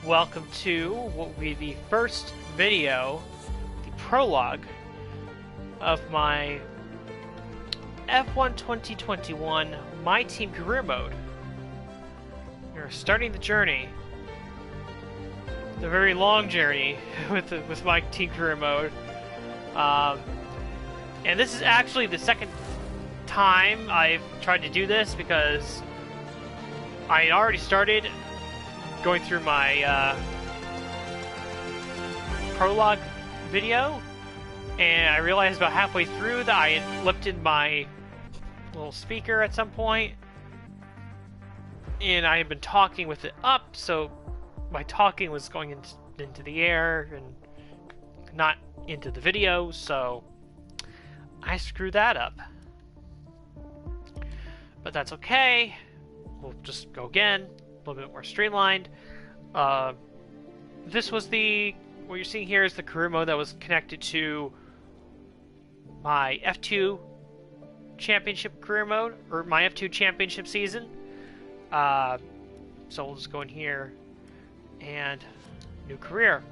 welcome to what will be the first video, the prologue, of my F1 2021 My Team Career Mode. We're starting the journey, the very long journey with My Team Career Mode. And this is actually the second time I've tried to do this because I had already started going through my prologue video, and I realized about halfway through that I had lifted my little speaker at some point, and I had been talking with it up, so my talking was going into the air and not into the video, so I screwed that up. But that's okay. We'll just go again, a little bit more streamlined. This was what you're seeing here is the career mode that was connected to my F2 championship career mode, or my F2 championship season. So we'll just go in here and new career,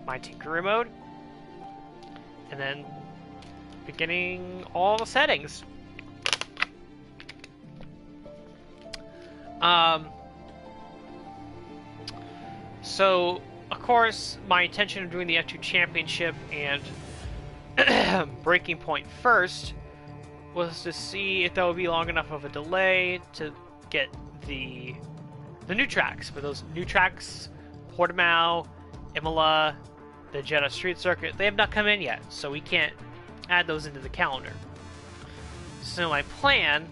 my team career mode, and then beginning all the settings. So, of course, my intention of doing the F2 Championship and Breaking Point first was to see if that would be long enough of a delay to get the new tracks. For those new tracks, Portimao, Imola, the Jeddah Street Circuit, they have not come in yet, so we can't add those into the calendar. So my plan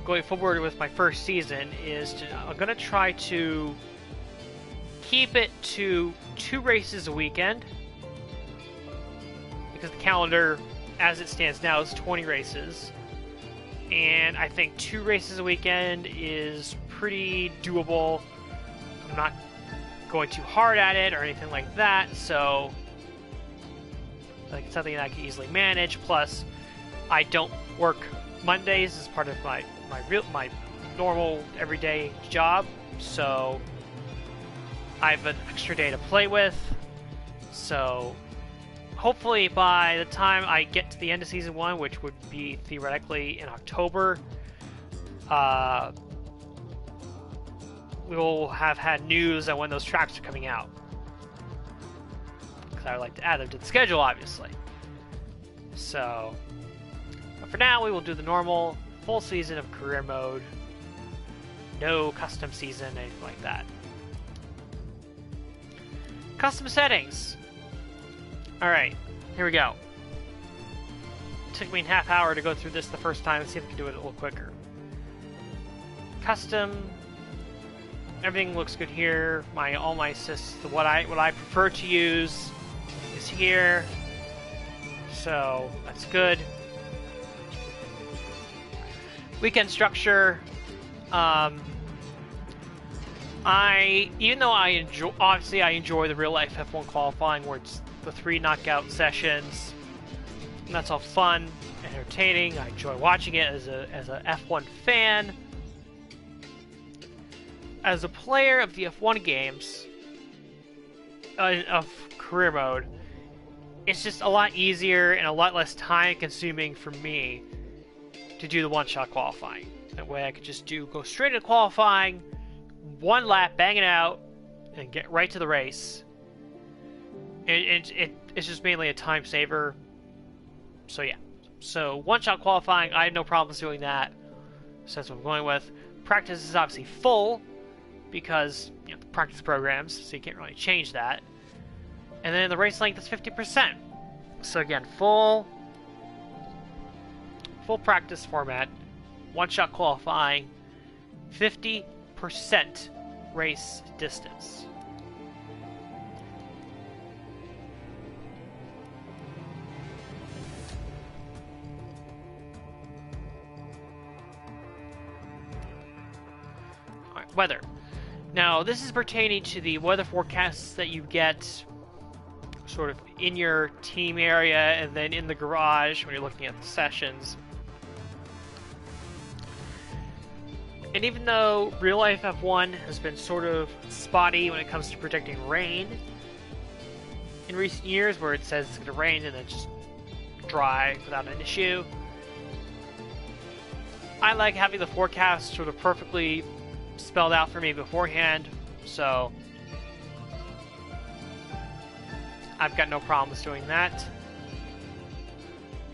going forward with my first season is I'm going to try to keep it to 2 races a weekend, because the calendar as it stands now is 20 races, and I think 2 races a weekend is pretty doable. I'm not going too hard at it or anything like that, so like it's something that I can easily manage. Plus, I don't work Mondays as part of my normal everyday job, so I have an extra day to play with. So hopefully by the time I get to the end of Season 1, which would be theoretically in October, we will have had news on when those tracks are coming out, because I would like to add them to the schedule, obviously. So, but for now, we will do the normal full season of career mode. No custom season, anything like that. Custom settings. Alright, here we go. It took me a half hour to go through this the first time. Let's see if we can do it a little quicker. Custom. Everything looks good here. All my assists, what I prefer to use is here. So that's good. Weekend structure. Even though I enjoy the real life F1 qualifying, where it's the 3 knockout sessions, and that's all fun and entertaining. I enjoy watching it as a F1 fan. As a player of the F1 games, of career mode, it's just a lot easier and a lot less time consuming for me to do the one-shot qualifying. That way I could just go straight into qualifying, 1 lap, bang it out, and get right to the race. It's just mainly a time saver. So yeah. So one-shot qualifying, I have no problems doing that. So that's what I'm going with. Practice is obviously full, because practice programs, so you can't really change that. And then the race length is 50%. So again, full practice format, one-shot qualifying, 50% race distance. Alright, weather. Now, this is pertaining to the weather forecasts that you get sort of in your team area and then in the garage when you're looking at the sessions. And even though real life F1 has been sort of spotty when it comes to predicting rain in recent years, where it says it's going to rain and then just dry without an issue, I like having the forecast sort of perfectly spelled out for me beforehand, so I've got no problems doing that.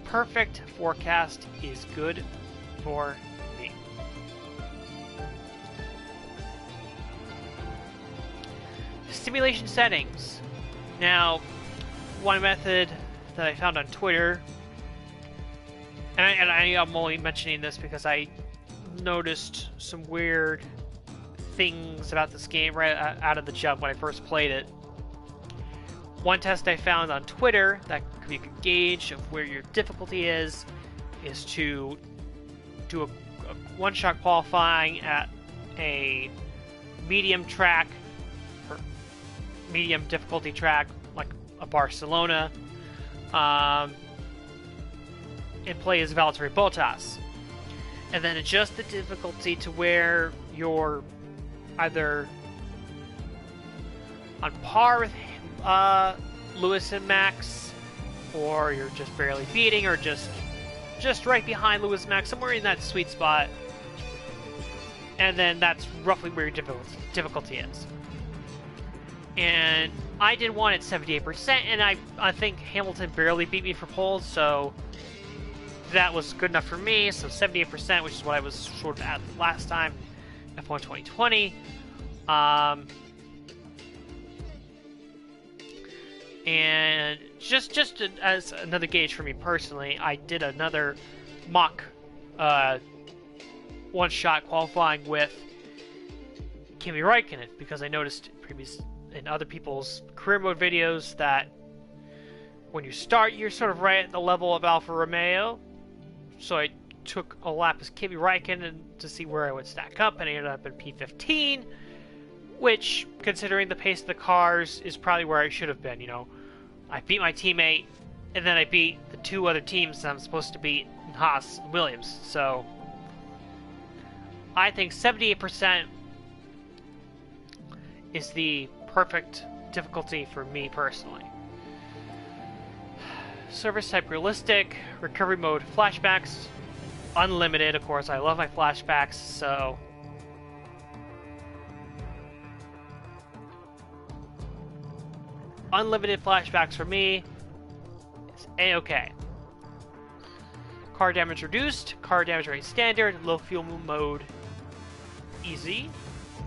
Perfect forecast is good for me. Simulation settings. Now, one method that I found on Twitter, and I'm only mentioning this because I noticed some weird things about this game right out of the jump when I first played it. One test I found on Twitter that could be a good gauge of where your difficulty is to do a one-shot qualifying at a medium track, or medium difficulty track, like a Barcelona, and play as Valtteri Bottas. And then adjust the difficulty to where you're either on par with Lewis and Max, or you're just barely beating, or just right behind Lewis and Max, somewhere in that sweet spot. And then that's roughly where your difficulty is. And I did one at 78%, and I think Hamilton barely beat me for pole, so that was good enough for me. So 78%, which is what I was sort of at last time, F1 2020. And just as another gauge for me personally, I did another mock one-shot qualifying with Kimi Räikkönen, because I noticed in other people's career mode videos that when you start, you're sort of right at the level of Alfa Romeo. So I took a lap as Kimi Räikkönen to see where I would stack up, and I ended up in P15, which, considering the pace of the cars, is probably where I should have been. You know, I beat my teammate, and then I beat the two other teams that I'm supposed to beat, Haas and Williams. So I think 78% is the perfect difficulty for me personally. Service type realistic, recovery mode flashbacks, unlimited. Of course, I love my flashbacks, so unlimited flashbacks for me is A-okay. Car damage reduced, car damage rate standard, low fuel mode easy,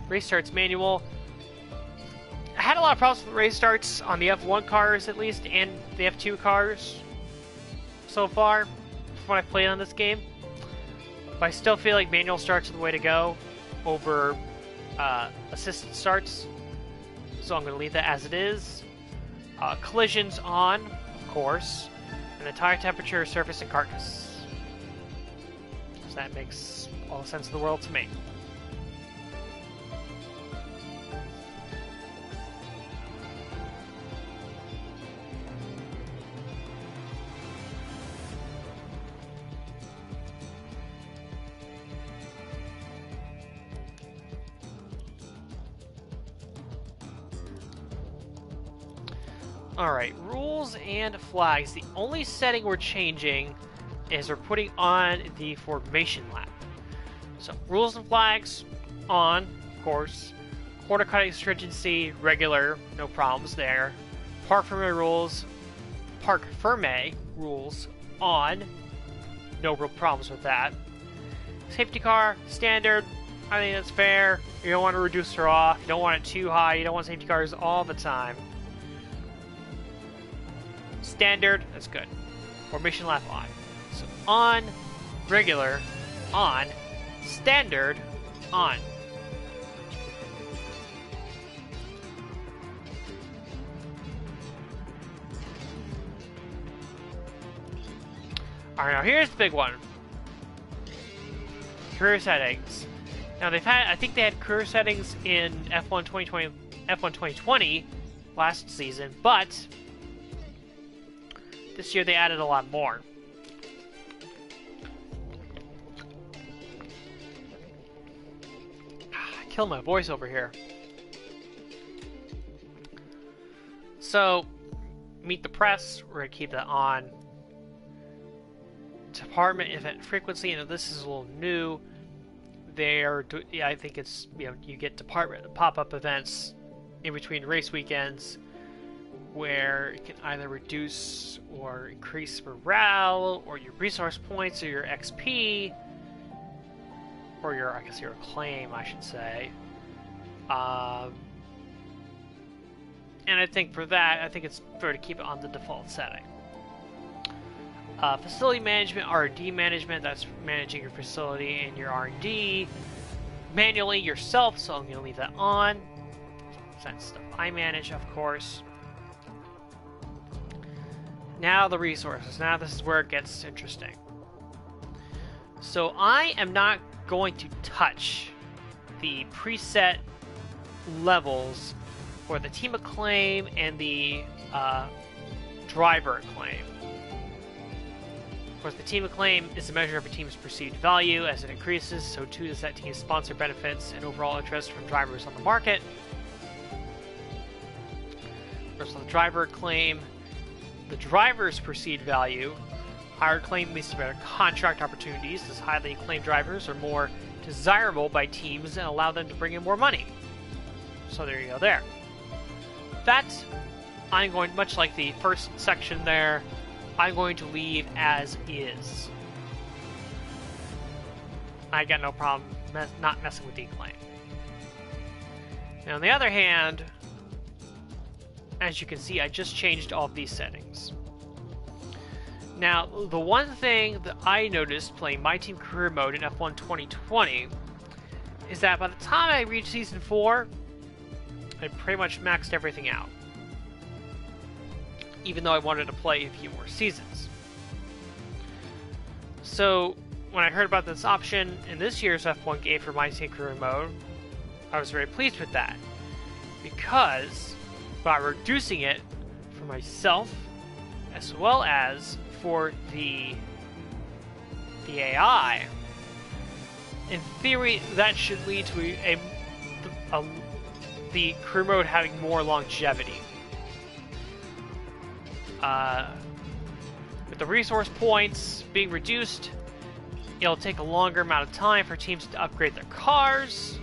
race starts manual. I had a lot of problems with race starts on the F1 cars, at least, and the F2 cars so far from what I've played on this game. But I still feel like manual starts are the way to go over assisted starts, so I'm going to leave that as it is. Collisions on, of course, and the tire temperature, surface, and carcass. So that makes all the sense in the world to me. Alright, rules and flags. The only setting we're changing is we're putting on the formation lap. So, rules and flags, on, of course. Quarter cutting stringency, regular, no problems there. Parc fermé rules, on, no real problems with that. Safety car, standard, I think that's fair. You don't want to reduce her off, you don't want it too high, you don't want safety cars all the time. Standard, that's good. Formation lap on. So on, regular, on, standard, on. Alright, now here's the big one. Career settings. Now I think they had career settings in F1 2020 last season, but this year they added a lot more. kill my voice over here. So, meet the press. We're going to keep that on. Department event frequency, and this is a little new. I think it's, you get department pop-up events in between race weekends where it can either reduce or increase morale, or your resource points, or your XP, or your acclaim, I should say. And I think for that, I think it's fair to keep it on the default setting. Facility management, R&D management, that's managing your facility and your R&D manually yourself, so I'm going to leave that on. That's stuff I manage, of course. Now the resources. Now this is where it gets interesting. So I am not going to touch the preset levels for the team acclaim and the driver acclaim. Of course, the team acclaim is a measure of a team's perceived value. As it increases, so too does that team's sponsor benefits and overall interest from drivers on the market. First, the driver acclaim. The driver's perceived value. Higher acclaim leads to better contract opportunities, as highly acclaimed drivers are more desirable by teams and allow them to bring in more money. So there you go there. That, I'm going, much like the first section there, I'm going to leave as is. I got no problem not messing with the acclaim. Now, on the other hand, as you can see, I just changed all of these settings. Now, the one thing that I noticed playing My Team Career Mode in F1 2020 is that by the time I reached Season 4, I pretty much maxed everything out. Even though I wanted to play a few more seasons. So, when I heard about this option in this year's F1 game for My Team Career Mode, I was very pleased with that. Because, by reducing it for myself, as well as for the AI, in theory, that should lead to the career mode having more longevity. With the resource points being reduced, it'll take a longer amount of time for teams to upgrade their cars,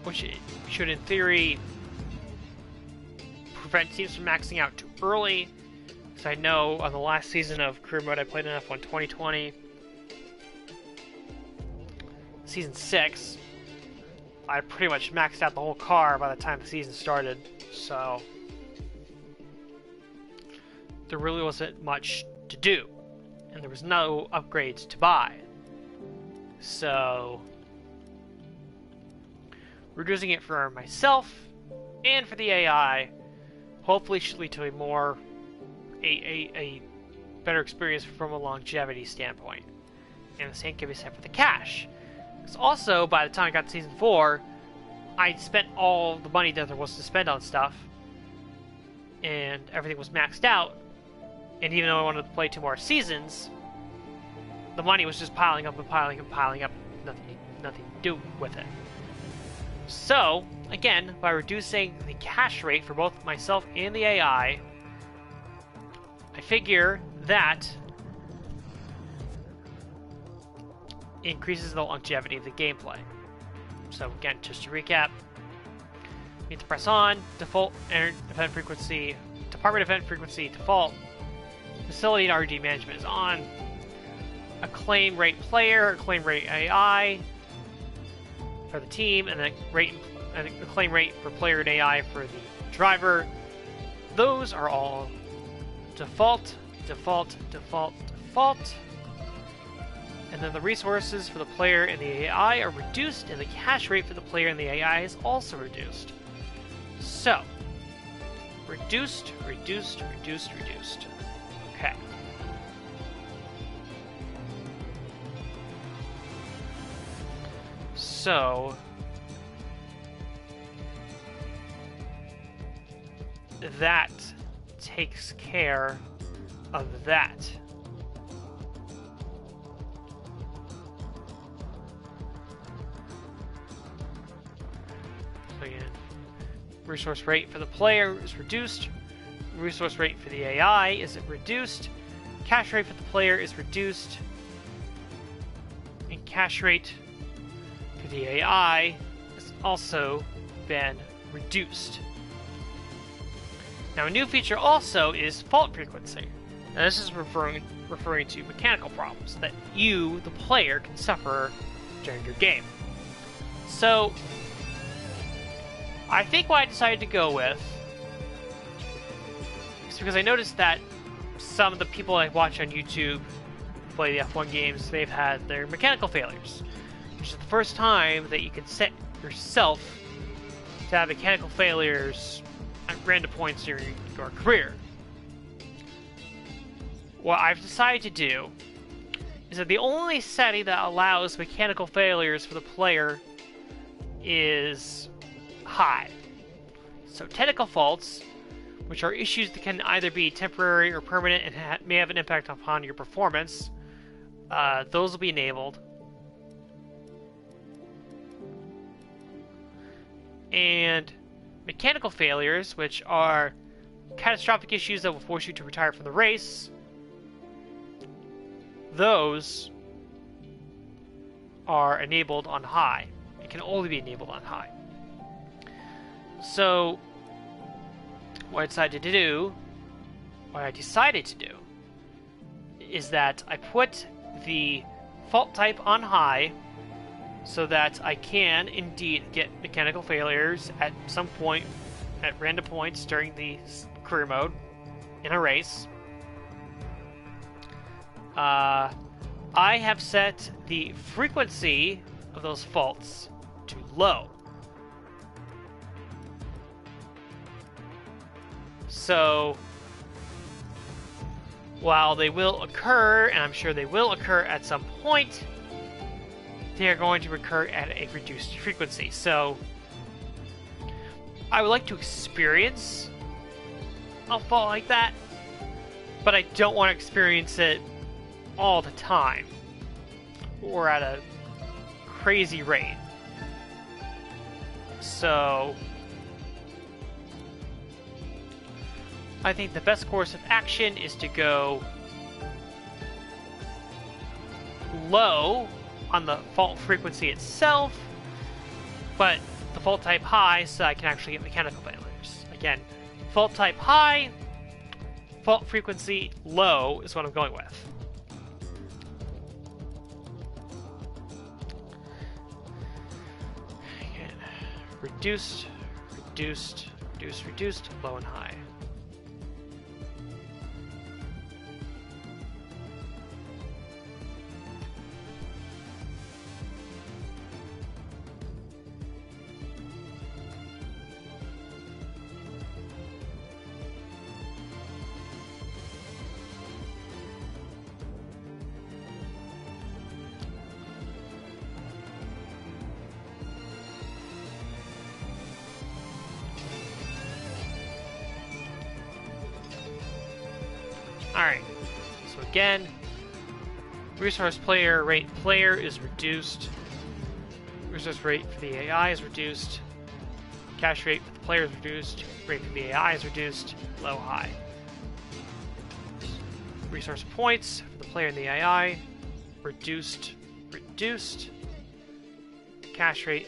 which should, in theory, prevent teams from maxing out too early. Because I know on the last season of Career Mode I played in F1 2020, Season 6, I pretty much maxed out the whole car by the time the season started, so there really wasn't much to do, and there was no upgrades to buy. So, reducing it for myself and for the AI hopefully should lead to a better experience from a longevity standpoint. And the same can be said for the cash. Because also, by the time I got to Season 4, I'd spent all the money that there was to spend on stuff, and everything was maxed out. And even though I wanted to play 2 more seasons, the money was just piling up and piling and piling up. Nothing to do with it. So, again, by reducing the cash rate for both myself and the AI, I figure that increases the longevity of the gameplay. So again, just to recap, you need to press on, default event frequency, department event frequency, default. Facility and R&D management is on. Acclaim rate player, acclaim rate AI for the team, and then acclaim rate for player and AI for the driver. Those are all default, default, default, default. And then the resources for the player and the AI are reduced, and the cash rate for the player and the AI is also reduced. So, reduced, reduced, reduced, reduced. Okay. So, that takes care of that. So again, resource rate for the player is reduced. Resource rate for the AI is reduced. Cash rate for the player is reduced. And cash rate for the AI has also been reduced. Now, a new feature also is fault frequency. Now, this is referring to mechanical problems that you, the player, can suffer during your game. So, I think what I decided to go with is because I noticed that some of the people I watch on YouTube play the F1 games, they've had their mechanical failures, which is the first time that you can set yourself to have mechanical failures at random points during your career. What I've decided to do is that the only setting that allows mechanical failures for the player is high. So technical faults, which are issues that can either be temporary or permanent and may have an impact upon your performance, those will be enabled. And mechanical failures, which are catastrophic issues that will force you to retire from the race, those are enabled on high. It can only be enabled on high. So, what I decided to do, is that I put the fault type on high so that I can indeed get mechanical failures at some point, at random points during the career mode in a race. I have set the frequency of those faults to low. So, while they will occur, and I'm sure they will occur at some point, they are going to occur at a reduced frequency. So, I would like to experience a fault like that, but I don't want to experience it all the time or at a crazy rate. So, I think the best course of action is to go low on the fault frequency itself, but the fault type high so I can actually get mechanical failures. Again, fault type high, fault frequency low is what I'm going with. Again, reduced, low and high. Alright, so again, resource rate player is reduced, resource rate for the AI is reduced, cash rate for the player is reduced, rate for the AI is reduced, low, high. Resource points for the player and the AI, reduced, cash rate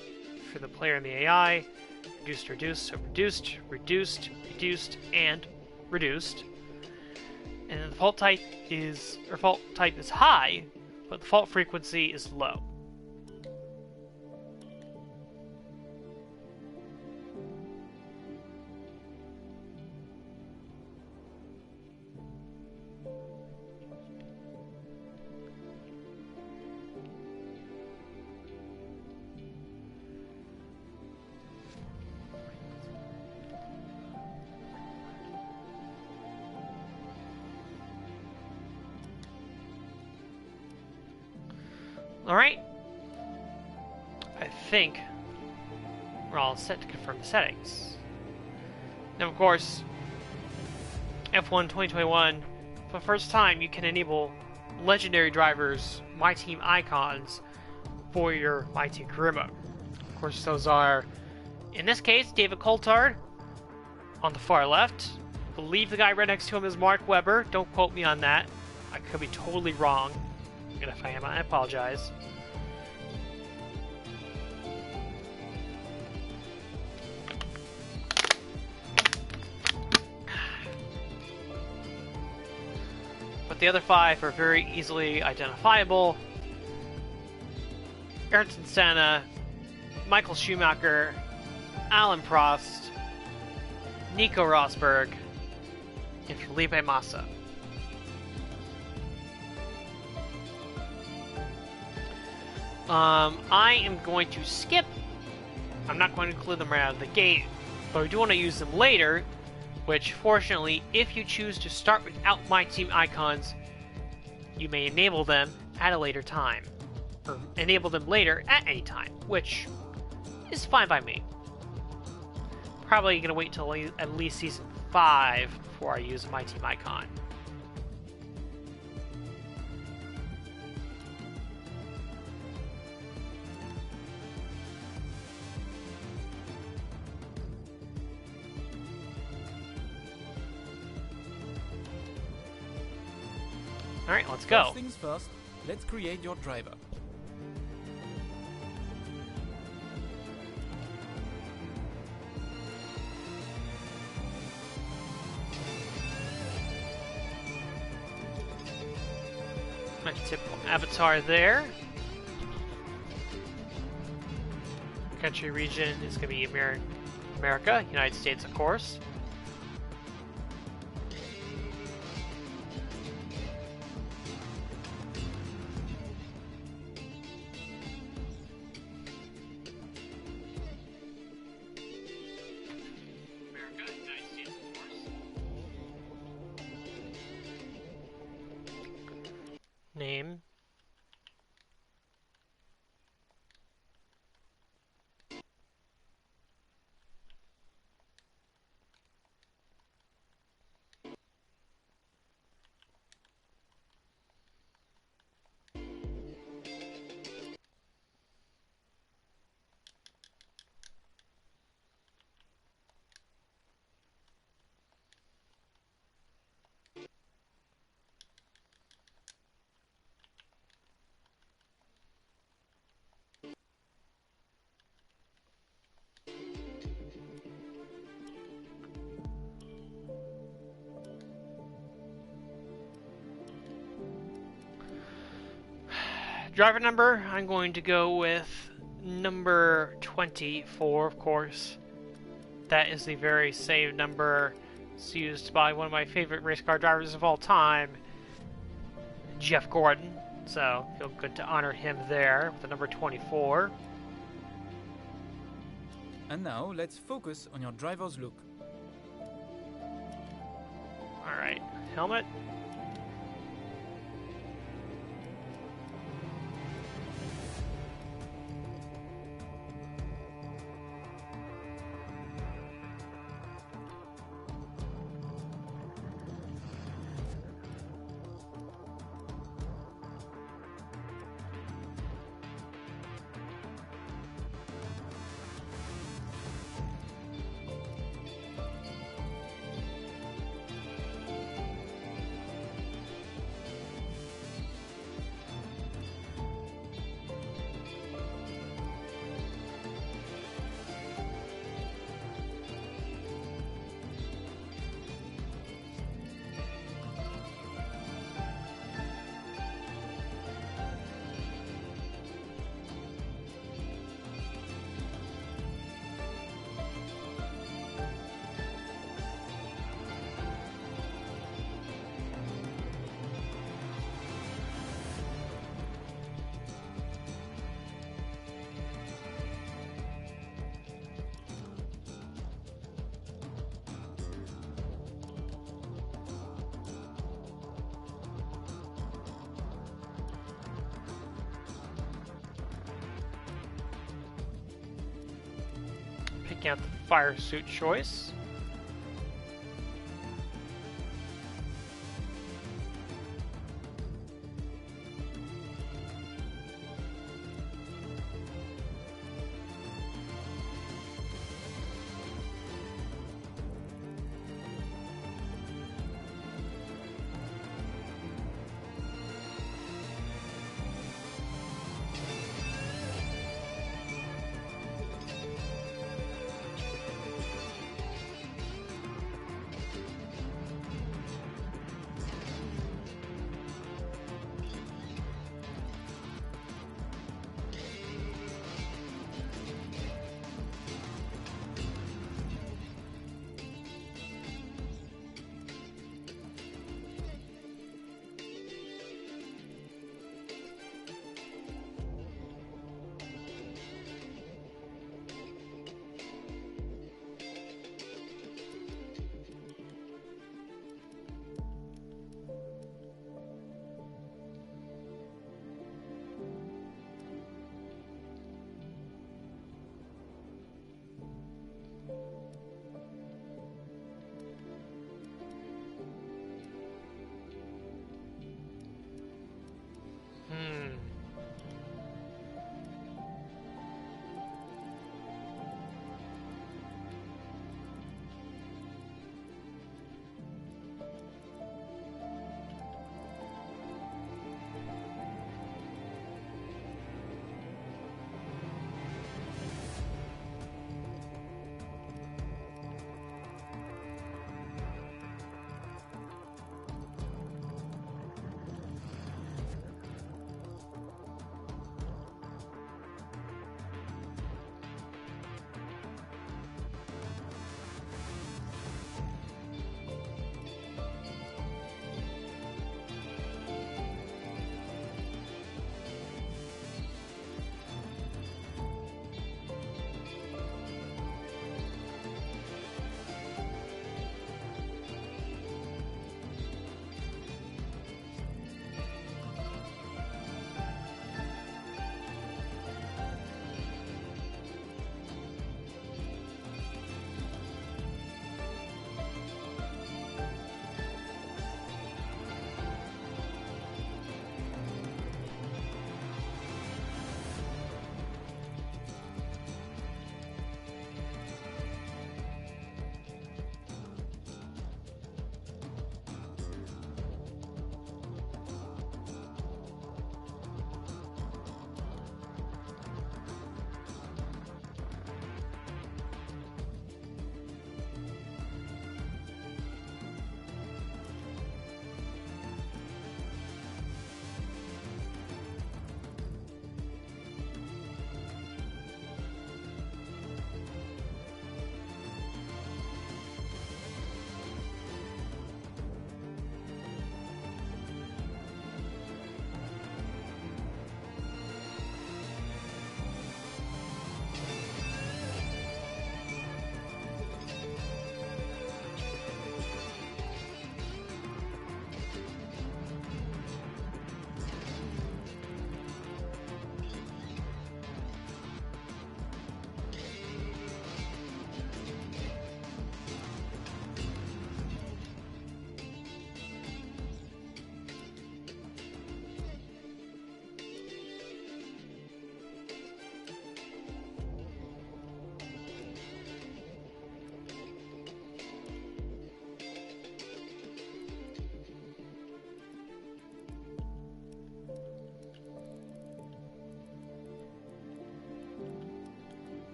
for the player and the AI, reduced, so reduced, and reduced. And the fault type is high, but the fault frequency is low. Alright, I think we're all set to confirm the settings. Now, of course, F1 2021, for the first time, you can enable legendary drivers, My Team icons, for your My Team career mode. Of course, those are In this case, David Coulthard on the far left. I believe the guy right next to him is Mark Webber. Don't quote me on that. I could be totally wrong. And if I am, I apologize. But the other 5 are very easily identifiable. Ayrton Senna, Michael Schumacher, Alan Prost, Nico Rosberg, and Felipe Massa. I am going to skip. I'm not going to include them right out of the gate, but I do want to use them later, which fortunately, if you choose to start without My Team icons, you may enable them at a later time. Or enable them later at any time, which is fine by me. Probably going to wait until at least Season 5 before I use My Team icon. Alright, let's go. First things first, let's create your driver. My typical avatar there. Country region is going to be America, United States, of course. Name. Driver number, I'm going to go with number 24, of course. That is the very same number it's used by one of my favorite race car drivers of all time, Jeff Gordon. So, feel good to honor him there with the number 24. And now, let's focus on your driver's look. Alright, helmet. Picking out the fire suit choice.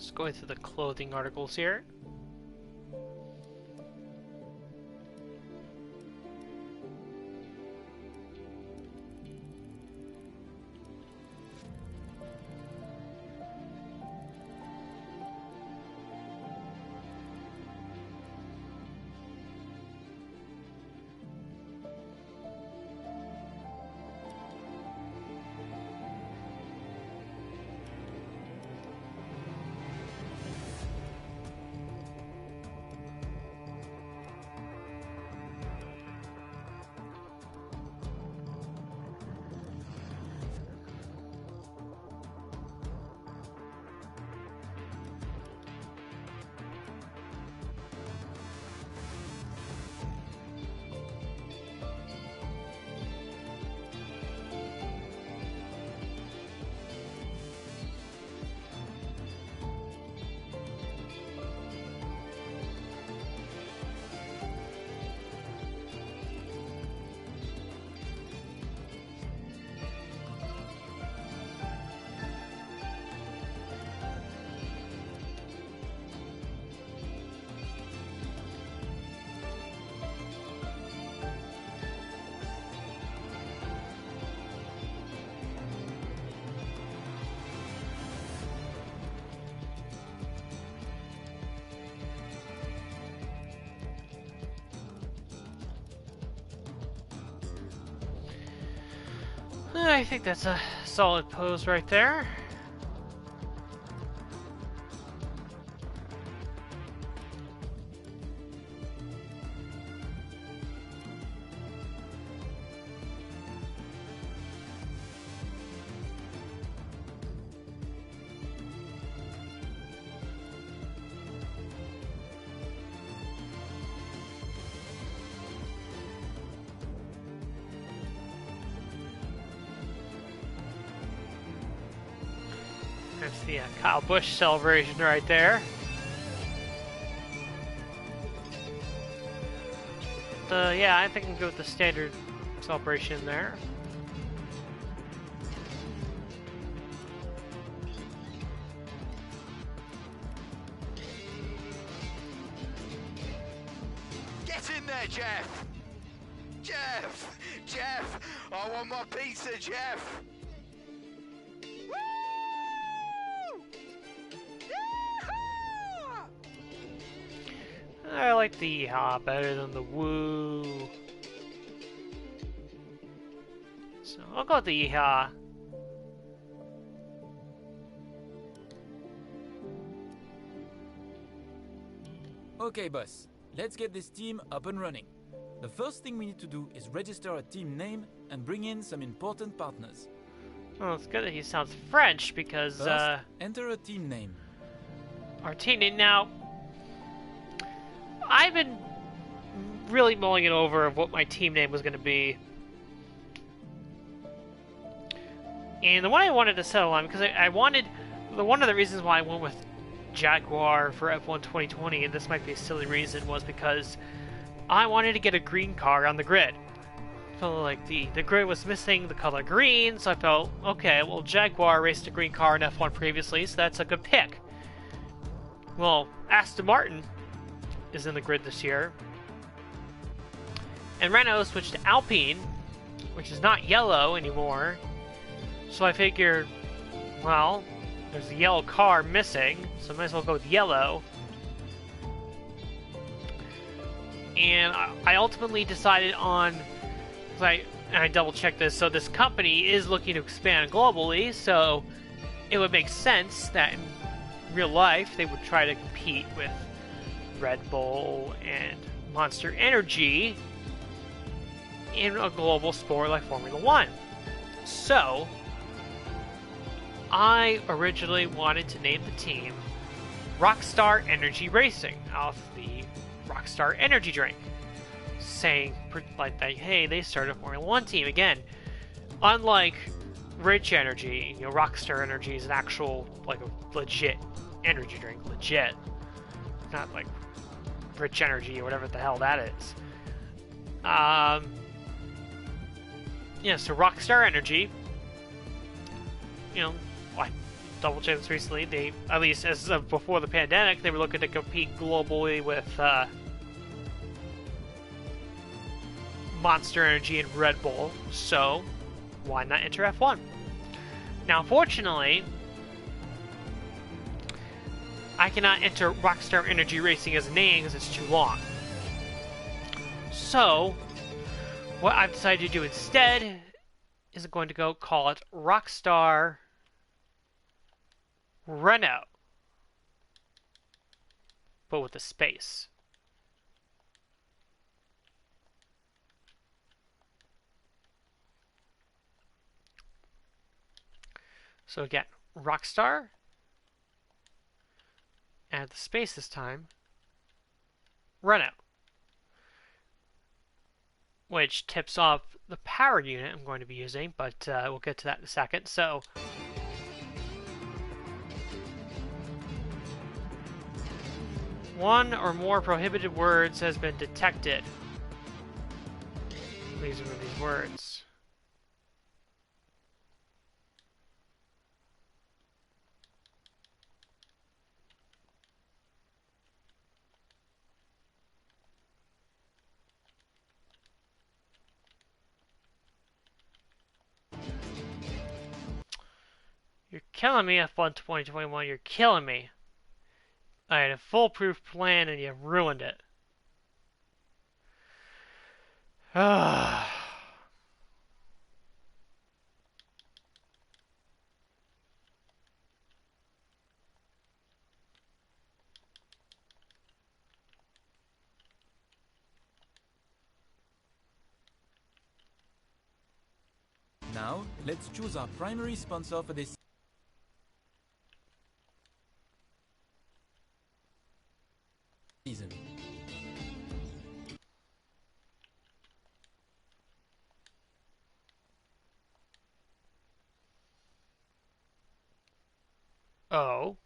Just going through the clothing articles here. I think that's a solid pose right there. That's the Kyle Busch celebration right there. Yeah, I think I can go with the standard celebration there. Get in there, Jeff! Jeff! Jeff! I want my pizza, Jeff! Woo! Yeehaw! I like the yeehaw better than the woo. So I'll go with the yeehaw. Okay, boss. Let's get this team up and running. The first thing we need to do is register a team name and bring in some important partners. Well, it's good that he sounds French because First, enter a team name. our team name now. I've been really mulling it over of what my team name was going to be. And the one I wanted to settle on, because I wanted, one of the reasons why I went with Jaguar for F1 2020, and this might be a silly reason, was because I wanted to get a green car on the grid. I felt like the grid was missing the color green, so I felt, okay, well, Jaguar raced a green car in F1 previously, so that's a good pick. Well, Aston Martin is in the grid this year, and Renault switched to Alpine, which is not yellow anymore. So I figured, well, there's a yellow car missing, so I might as well go with yellow. And I ultimately decided on, and I double-checked this, so this company is looking to expand globally, so it would make sense that in real life they would try to compete with Red Bull and Monster Energy in a global sport like Formula One. So I originally wanted to name the team Rockstar Energy Racing, off the Rockstar Energy drink, saying like that, hey, they started a Formula One team again. Unlike Rich Energy, Rockstar Energy is an actual, like, a legit energy drink, legit, not like Rich Energy or whatever the hell that is. Yeah, so Rockstar Energy, I double checked this recently. They, at least as of before the pandemic, they were looking to compete globally with Monster Energy and Red Bull. So why not enter F1? Now, unfortunately, I cannot enter Rockstar Energy Racing as a name because it's too long. So, what I've decided to do instead is I'm going to go call it Rockstar Renault, but with a space. So again, Rockstar, add the space this time, Renault, which tips off the power unit I'm going to be using, but we'll get to that in a second. So, one or more prohibited words has been detected. Please remove these words. You're killing me, F1 2021. You're killing me. I had a foolproof plan and you ruined it. Now, let's choose our primary sponsor for this season. Oh.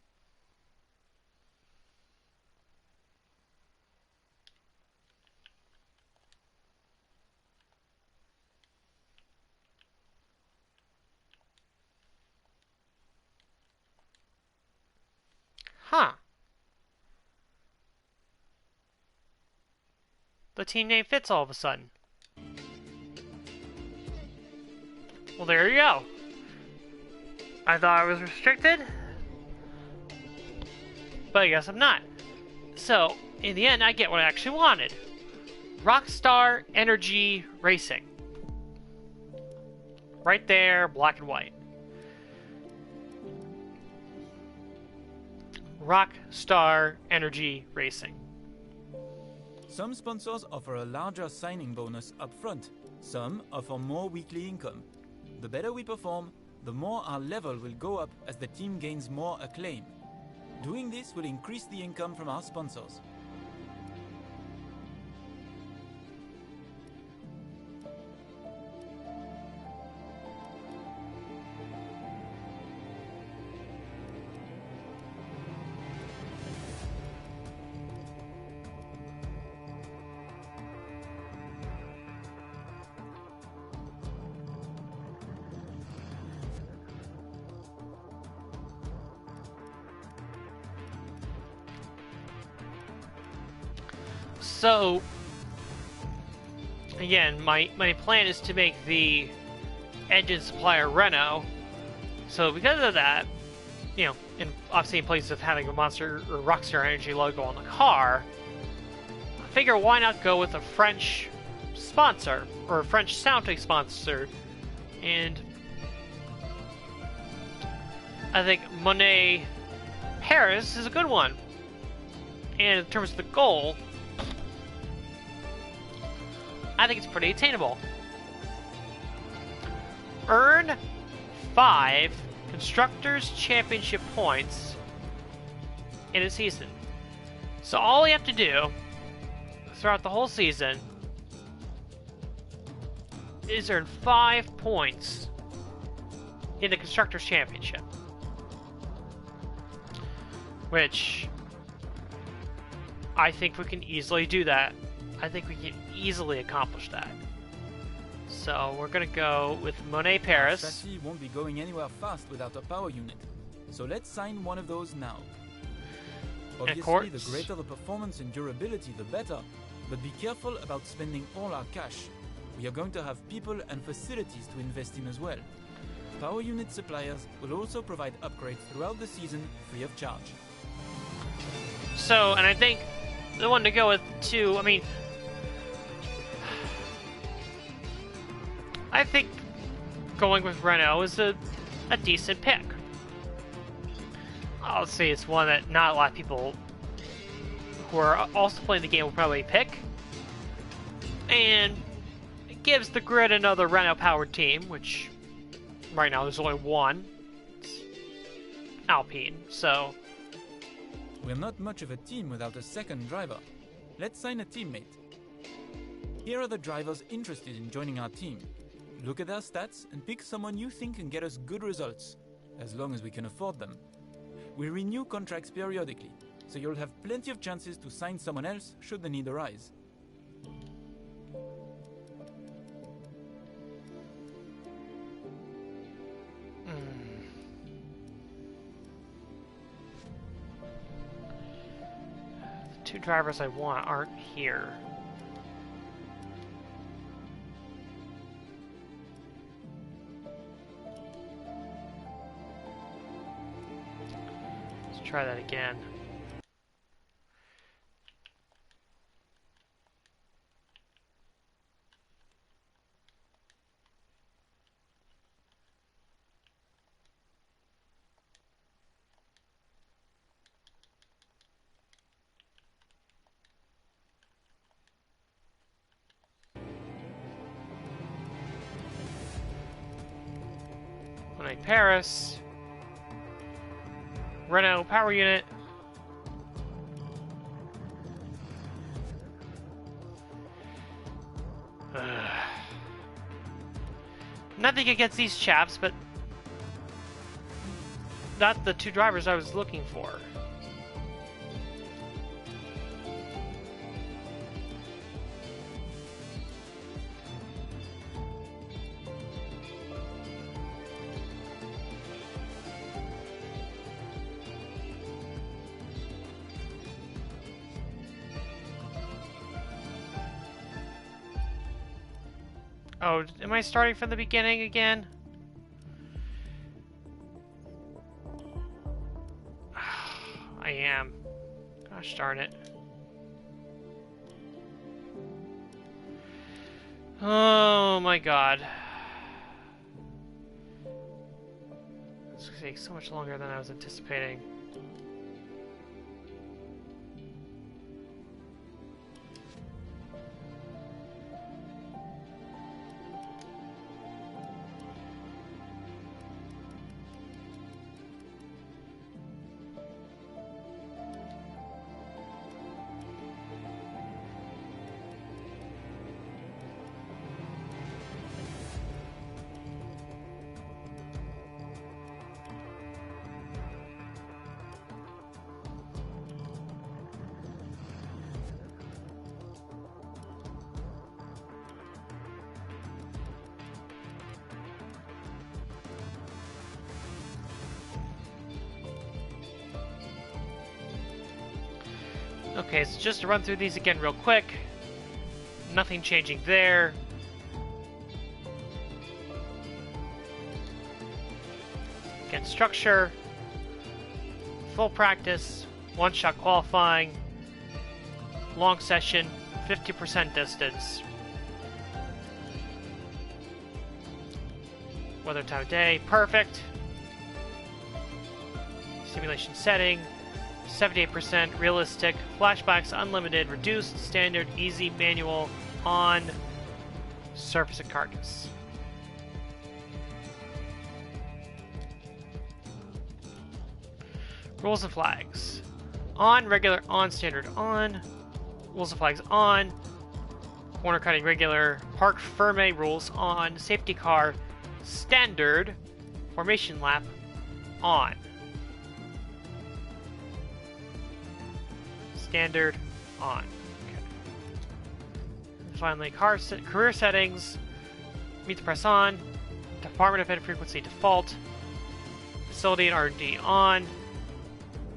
Huh. The team name fits all of a sudden. Well, there you go. I thought I was restricted, but I guess I'm not. So, in the end, I get what I actually wanted. Rockstar Energy Racing. Right there, black and white. Rockstar Energy Racing. Some sponsors offer a larger signing bonus up front. Some offer more weekly income. The better we perform, the more our level will go up as the team gains more acclaim. Doing this will increase the income from our sponsors. So, again, my plan is to make the engine supplier Renault. So because of that, you know, and obviously in place of having a Monster or Rockstar Energy logo on the car, I figure why not go with a French sponsor, or a French sounding sponsor, and I think Monet Paris is a good one. And in terms of the goal, I think it's pretty attainable. Earn 5 Constructors' Championship points in a season. So all we have to do throughout the whole season is earn 5 points in the Constructors' Championship. Which I think we can easily do that. I think we can easily accomplish that. So we're gonna go with Monet Paris. Our chassis won't be going anywhere fast without a power unit. So let's sign one of those now. And Obviously, the greater the performance and durability, the better. But be careful about spending all our cash. We are going to have people and facilities to invest in as well. Power unit suppliers will also provide upgrades throughout the season free of charge. So, and I think the one to go with too, I mean, I think going with Renault is a decent pick. I'll say it's one that not a lot of people who are also playing the game will probably pick. And it gives the grid another Renault-powered team, which right now there's only one. It's Alpine, so... We're not much of a team without a second driver. Let's sign a teammate. Here are the drivers interested in joining our team. Look at their stats and pick someone you think can get us good results, as long as we can afford them. We renew contracts periodically, so you'll have plenty of chances to sign someone else should the need arise. The two drivers I want aren't here. Try that again. Paris. Renault power unit. Nothing against these chaps, but not the two drivers I was looking for. Oh, am I starting from the beginning again? I am. Gosh darn it. Oh my god. This will take so much longer than I was anticipating. Okay, so just to run through these again real quick. Nothing changing there. Again, structure. Full practice. One-shot qualifying. Long session. 50% distance. Weather, time of day. Perfect. Simulation setting. 78% realistic, flashbacks unlimited, reduced, standard, easy, manual, on, surface and carcass. Rules and flags. On, regular, on, standard, on. Rules and flags on. Corner cutting regular. Parc ferme rules on. Safety car standard. Formation lap on. Standard on. Okay. And finally, career settings. Meet the press on. Department event frequency default. facility and R&D on.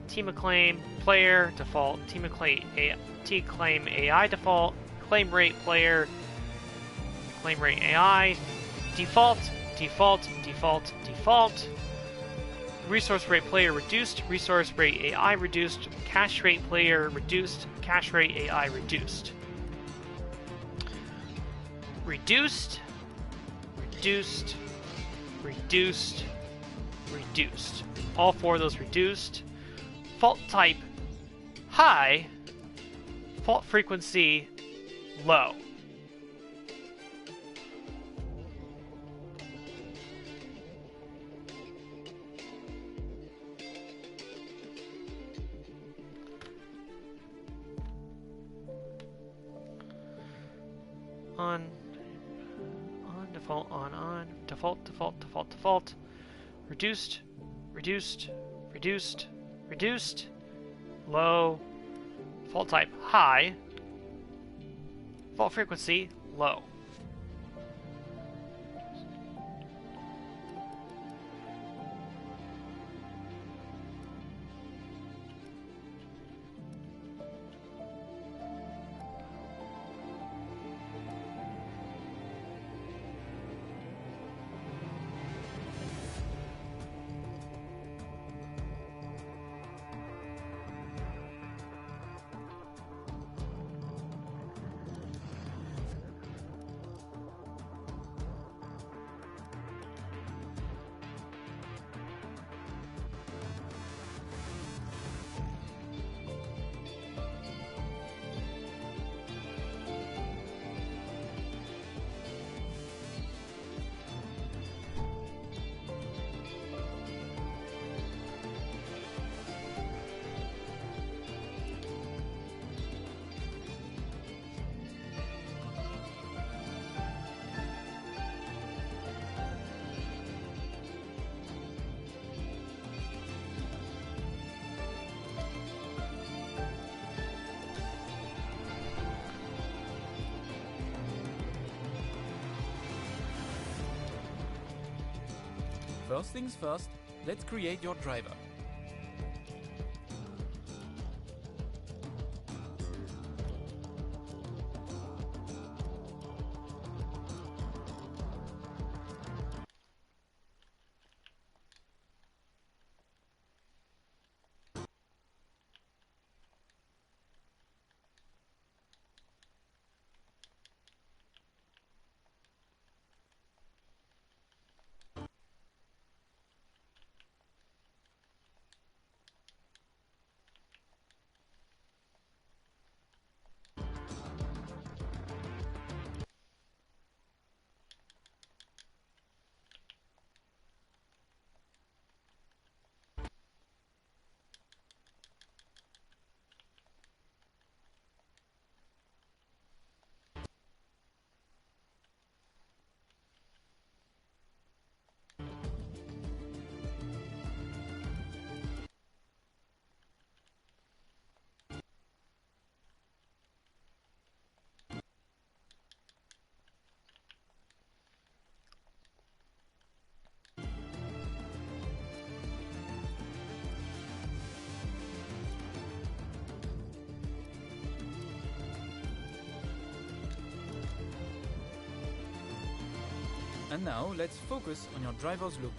Team acclaim player default. Team acclaim AI default. Claim rate player. Claim rate AI default. Resource rate player reduced. Resource rate AI reduced. Cash rate player reduced. Cash rate AI reduced. Reduced. All four of those reduced. Fault type high. Fault frequency low. On default, on default, reduced, low, fault type high, fault frequency low. First things first, let's create your driver. And now let's focus on your driver's loop.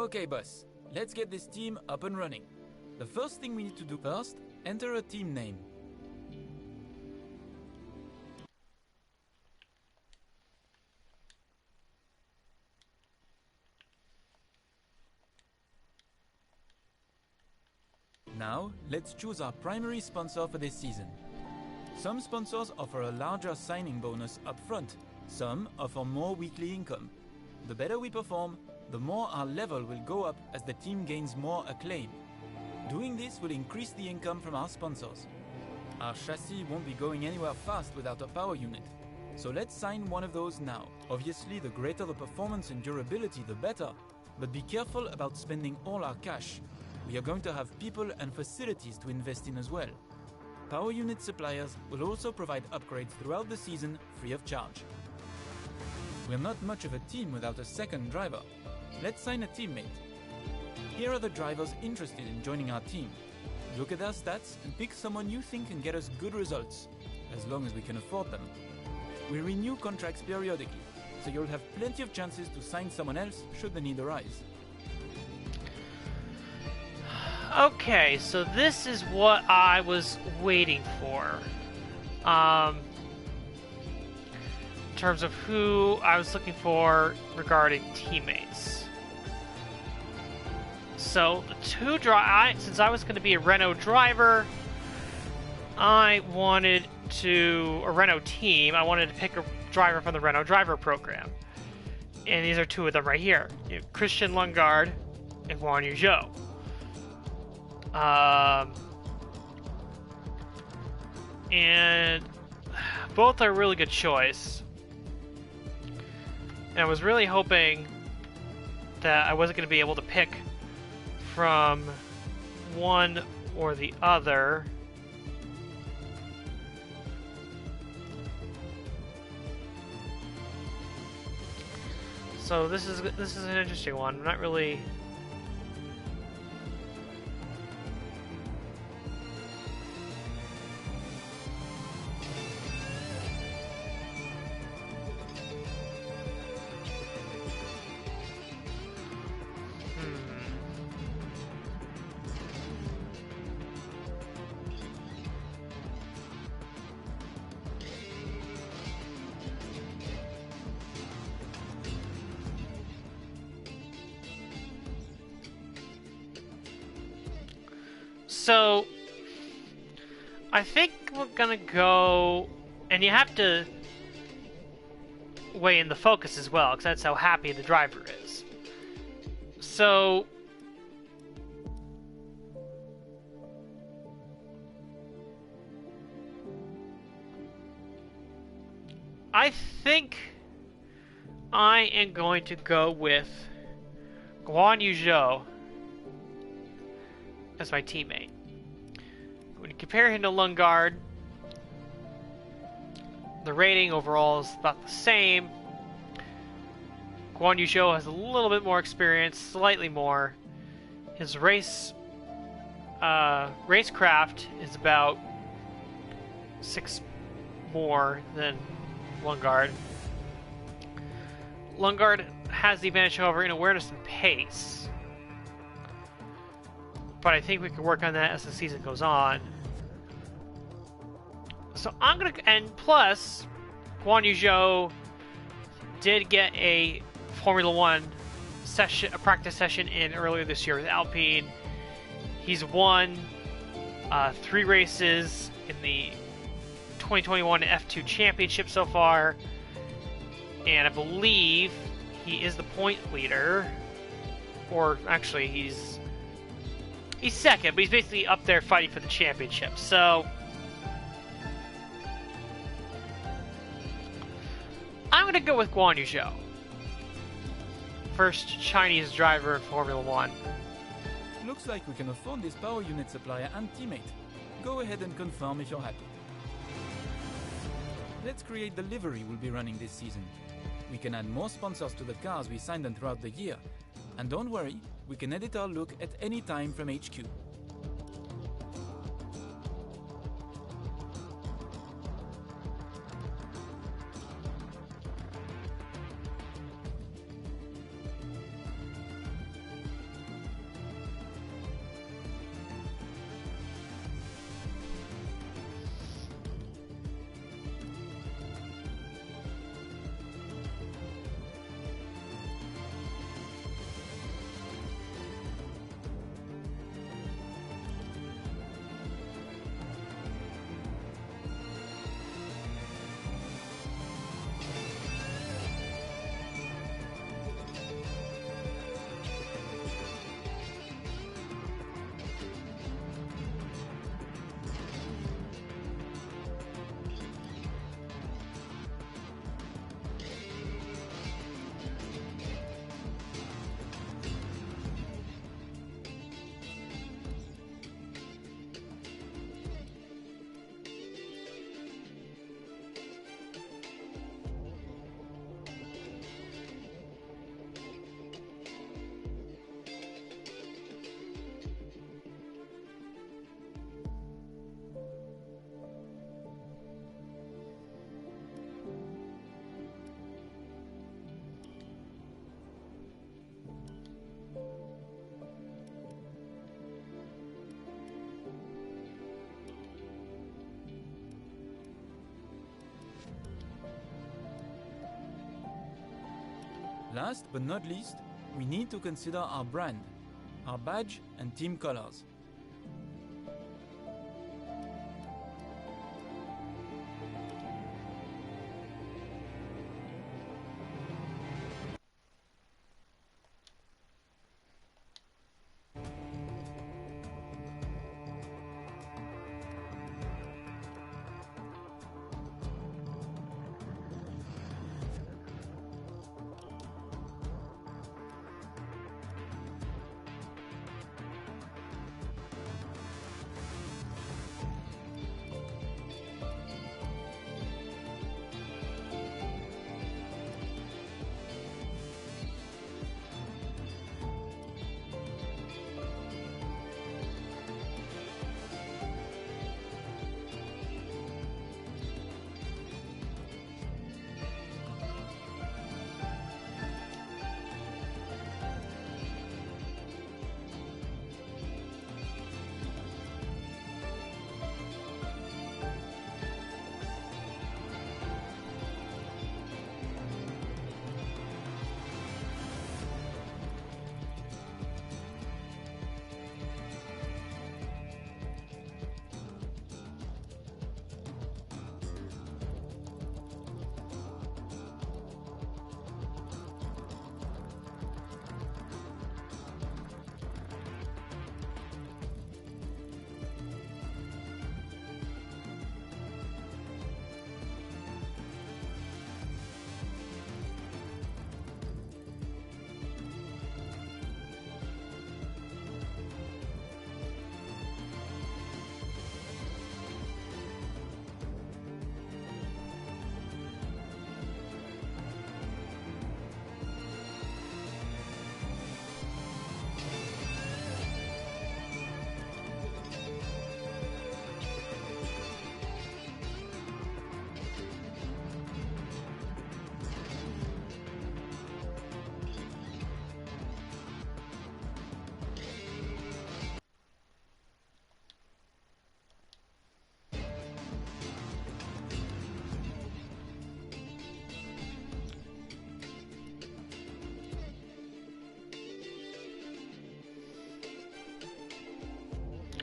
Okay, boss. Let's get this team up and running. The first thing we need to do first, enter a team name. Now, let's choose our primary sponsor for this season. Some sponsors offer a larger signing bonus up front. Some offer more weekly income. The better we perform, the more our level will go up as the team gains more acclaim. Doing this will increase the income from our sponsors. Our chassis won't be going anywhere fast without a power unit, so let's sign one of those now. Obviously, the greater the performance and durability, the better, but be careful about spending all our cash. We are going to have people and facilities to invest in as well. Power unit suppliers will also provide upgrades throughout the season free of charge. We're not much of a team without a second driver. Let's sign a teammate. Here are the drivers interested in joining our team. Look at their stats and pick someone you think can get us good results, as long as we can afford them. We renew contracts periodically, so you'll have plenty of chances to sign someone else should the need arise. Okay, so this is what I was waiting for. In terms of who I was looking for regarding teammates. So, the two since I was going to be a Renault driver, I wanted to, a Renault team, I wanted to pick a driver from the Renault driver program. And these are two of them right here. You have Christian Lundgaard and Guan Yu Zhou. And both are a really good choice. And I was really hoping that I wasn't going to be able to pick from one or the other. So this is an interesting one. I'm not really. So, I think we're gonna go, and you have to weigh in the focus as well, because that's how happy the driver is. So, I think I am going to go with Guan Yu Zhou as my teammate. When you compare him to Lundgaard, the rating overall is about the same. Guan Yu Zhou has a little bit more experience, slightly more. His racecraft is about 6 more than Lundgaard. Lundgaard has the advantage, however, in awareness and pace. But I think we can work on that as the season goes on. So I'm gonna, and plus, Guan Yu Zhou did get a Formula One session, a practice session in earlier this year with Alpine. He's won 3 races in the 2021 F2 Championship so far, and I believe he is the point leader, or actually he's second, but he's basically up there fighting for the championship. So I'm going to go with Guan Yu Zhou, first Chinese driver in Formula One. Looks like we can afford this power unit supplier and teammate. Go ahead and confirm if you're happy. Let's create the livery we'll be running this season. We can add more sponsors to the cars we sign them throughout the year. And don't worry, we can edit our look at any time from HQ. Last but not least, we need to consider our brand, our badge and team colors.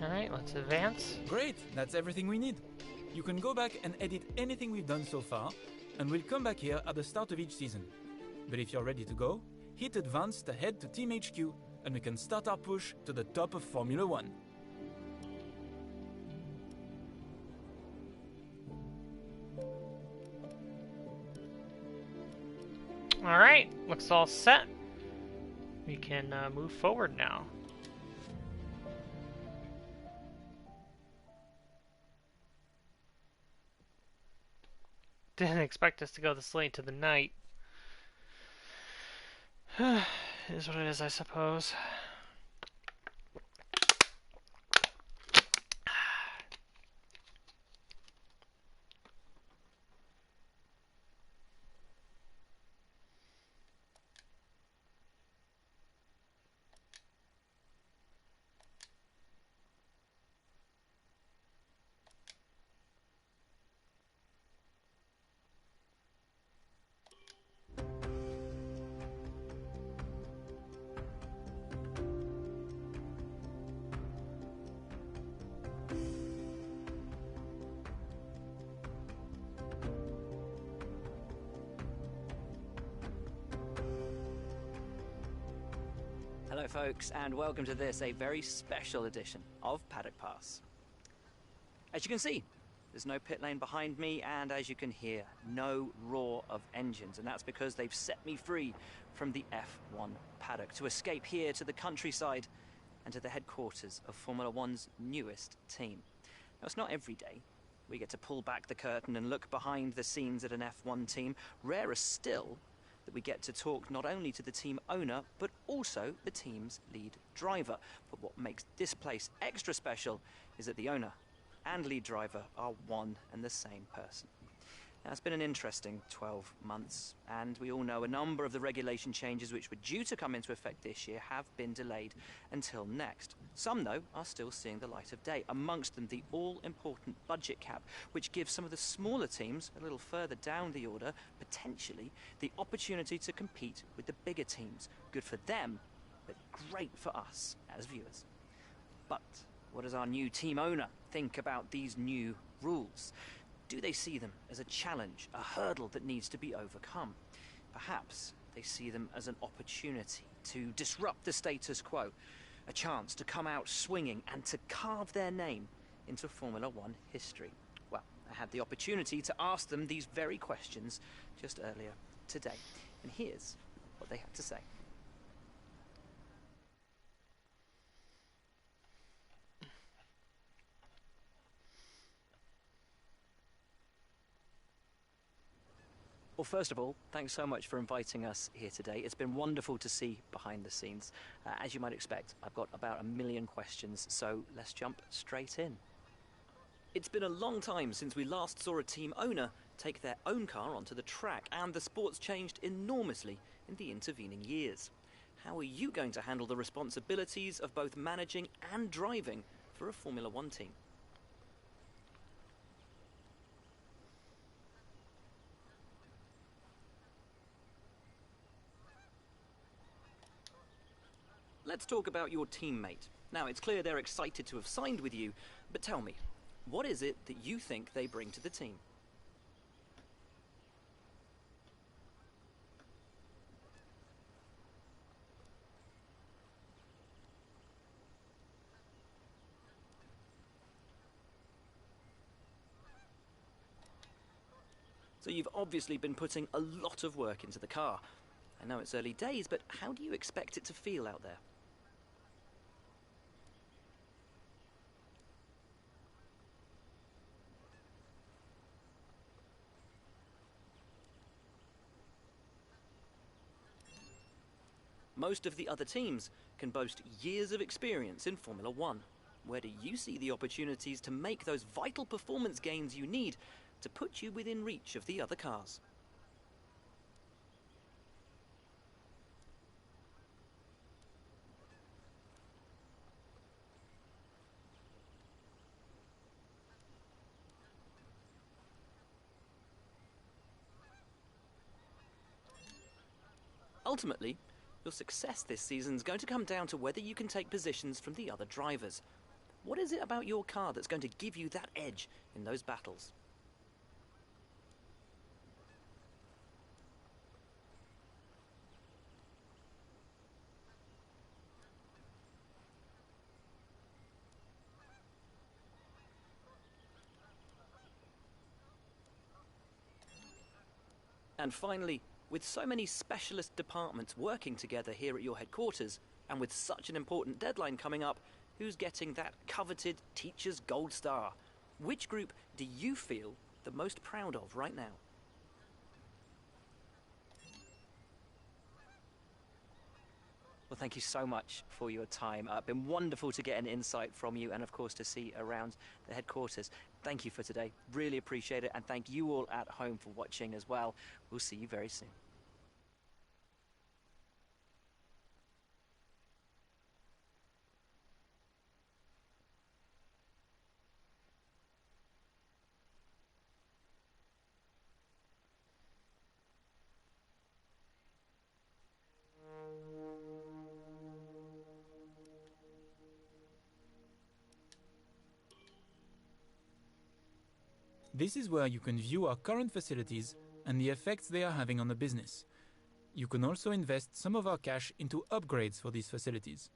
Alright, let's advance. Great, that's everything we need. You can go back and edit anything we've done so far, and we'll come back here at the start of each season. But if you're ready to go, hit advance to head to Team HQ, and we can start our push to the top of Formula 1. Alright, looks all set. We can move forward now. Didn't expect us to go this late to the night. It is what it is, I suppose. Hello folks, and welcome to this, a very special edition of Paddock Pass. As you can see, there's no pit lane behind me, and as you can hear, no roar of engines, and that's because they've set me free from the F1 paddock to escape here to the countryside and to the headquarters of Formula One's newest team. Now, it's not every day we get to pull back the curtain and look behind the scenes at an F1 team. Rarer still that we get to talk not only to the team owner, but also the team's lead driver. But what makes this place extra special is that the owner and lead driver are one and the same person. Now, it's been an interesting 12 months, and we all know a number of the regulation changes which were due to come into effect this year have been delayed until next. Some, though, are still seeing the light of day, amongst them the all-important budget cap, which gives some of the smaller teams a little further down the order, potentially, the opportunity to compete with the bigger teams. Good for them, but great for us as viewers. But what does our new team owner think about these new rules? Do they see them as a challenge, a hurdle that needs to be overcome? Perhaps they see them as an opportunity to disrupt the status quo, a chance to come out swinging and to carve their name into Formula One history. Well, I had the opportunity to ask them these very questions just earlier today, and here's what they had to say. Well, first of all, thanks so much for inviting us here today. It's been wonderful to see behind the scenes. As you might expect, I've got about 1 million questions, so let's jump straight in. It's been a long time since we last saw a team owner take their own car onto the track, and the sport's changed enormously in the intervening years. How are you going to handle the responsibilities of both managing and driving for a Formula One team? Let's talk about your teammate. Now, it's clear they're excited to have signed with you, but tell me, what is it that you think they bring to the team? So you've obviously been putting a lot of work into the car. I know it's early days, but how do you expect it to feel out there? Most of the other teams can boast years of experience in Formula One. Where do you see the opportunities to make those vital performance gains you need to put you within reach of the other cars? Ultimately, your success this season is going to come down to whether you can take positions from the other drivers. What is it about your car that's going to give you that edge in those battles? And finally, with so many specialist departments working together here at your headquarters, and with such an important deadline coming up, who's getting that coveted Teacher's Gold Star? Which group do you feel the most proud of right now? Well, thank you so much for your time. It's been wonderful to get an insight from you and, of course, to see around the headquarters. Thank you for today. Really appreciate it. And thank you all at home for watching as well. We'll see you very soon. This is where you can view our current facilities and the effects they are having on the business. You can also invest some of our cash into upgrades for these facilities.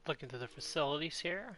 Looking through the facilities here.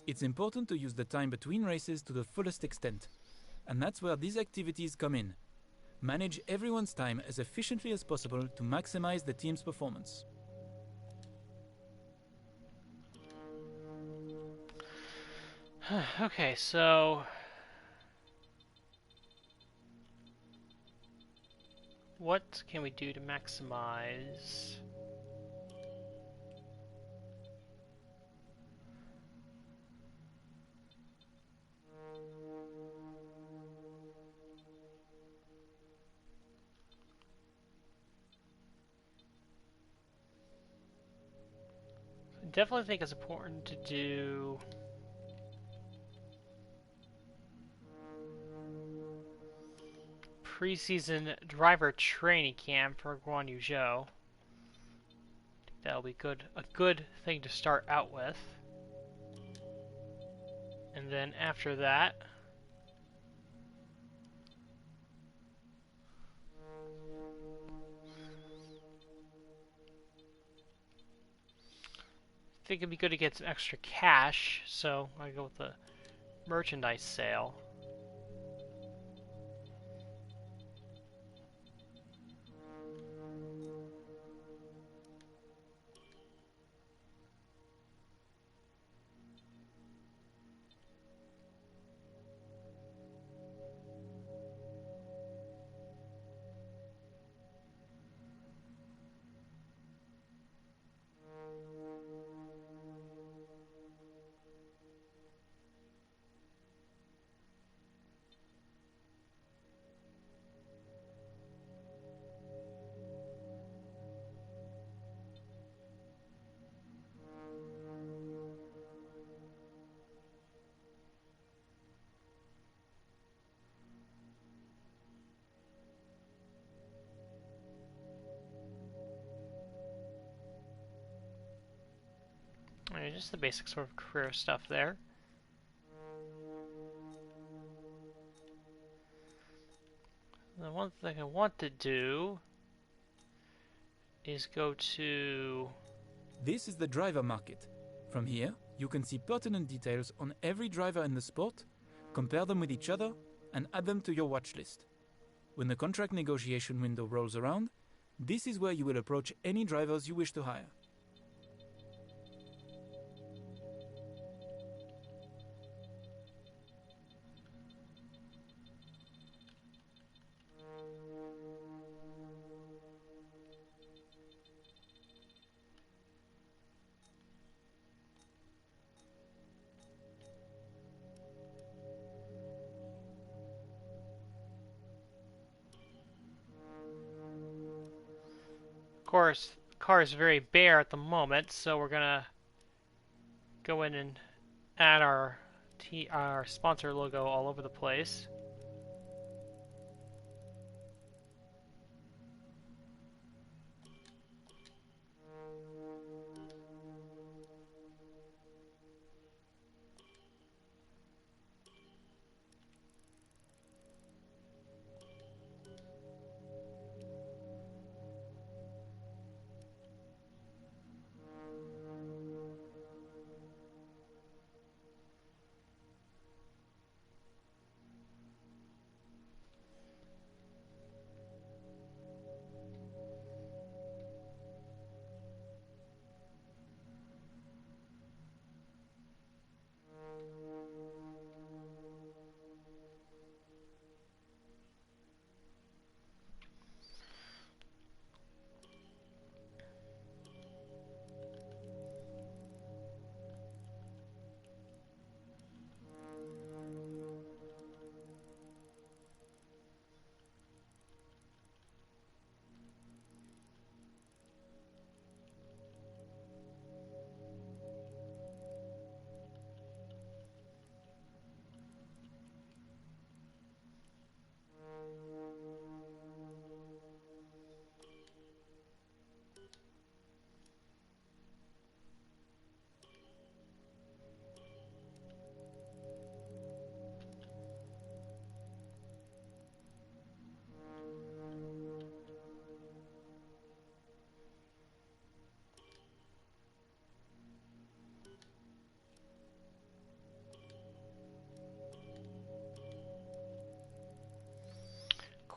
It's important to use the time between races to the fullest extent, and that's where these activities come in. Manage everyone's time as efficiently as possible to maximize the team's performance. Okay, so what can we do to maximize? I definitely think it's important to do preseason driver training camp for Guan Yu Zhou. That'll be a good thing to start out with. And then after that, I think it'd be good to get some extra cash, so I go with the merchandise sale. Just the basic sort of career stuff there. The one thing I want to do is go to... This is the driver market. From here, you can see pertinent details on every driver in the sport, compare them with each other, and add them to your watch list. When the contract negotiation window rolls around, this is where you will approach any drivers you wish to hire. Of course, the car is very bare at the moment, so we're gonna go in and add our sponsor logo all over the place.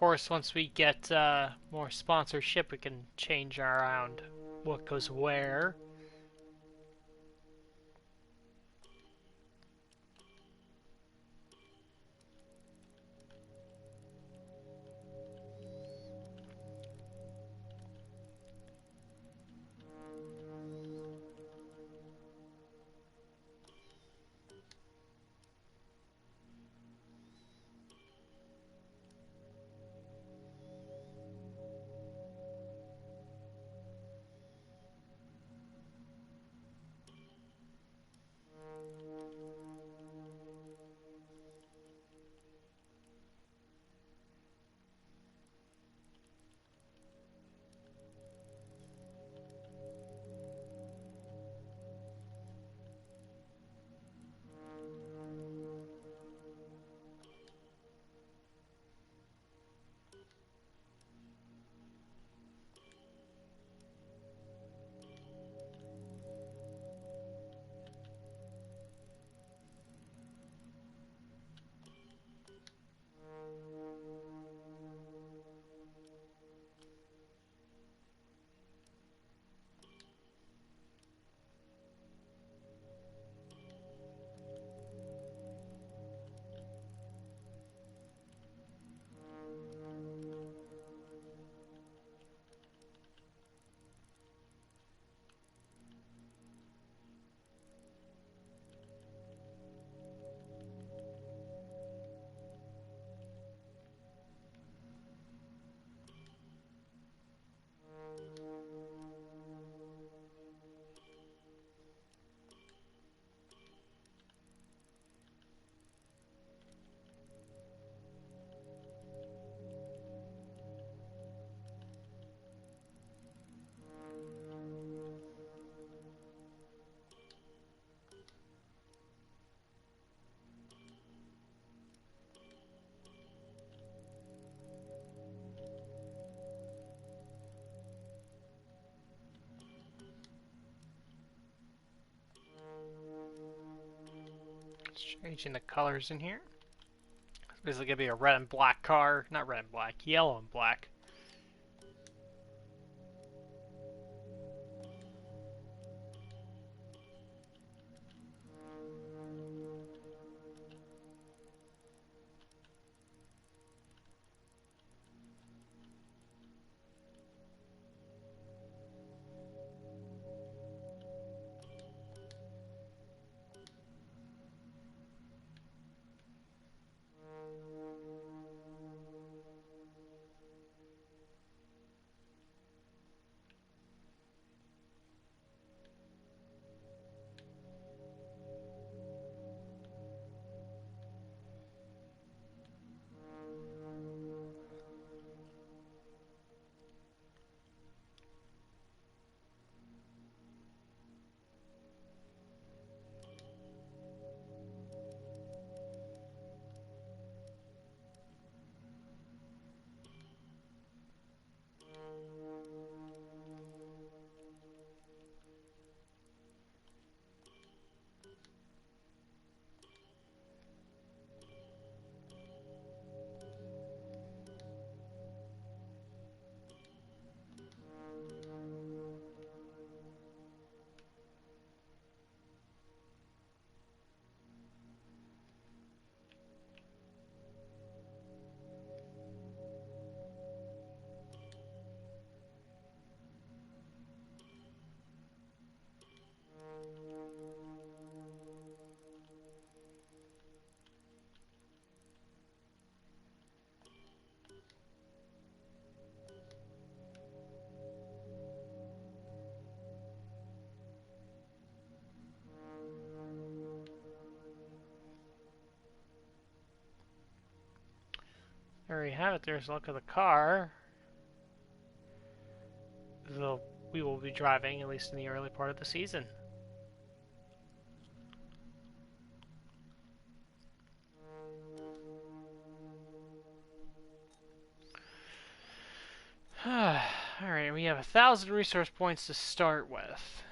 course, once we get more sponsorship, we can change around what goes where. Changing the colors in here. It's basically gonna be a red and black car. Not red and black, yellow and black. There we have it. There's a look at the car. We will be driving, at least in the early part of the season. Alright, we have 1,000 resource points to start with.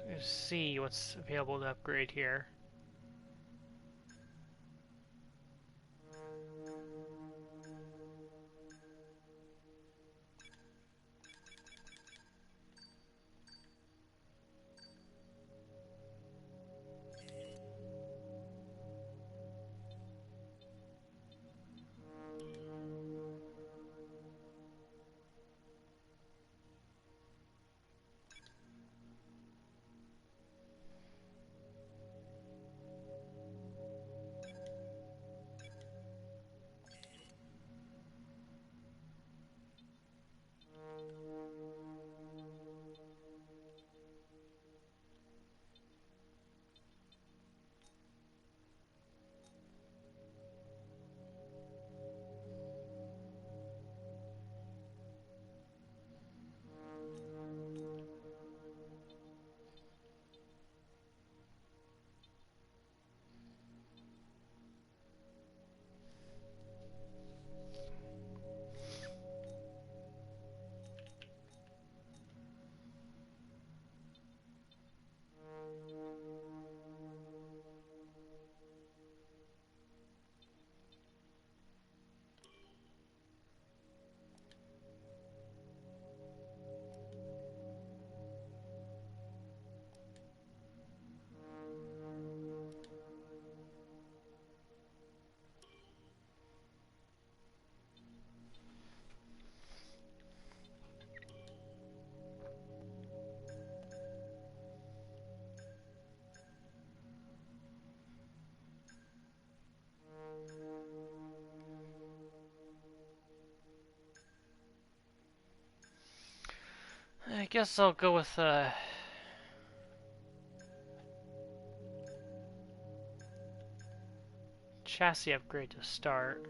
Let's see what's available to upgrade here. I guess I'll go with chassis upgrade to start.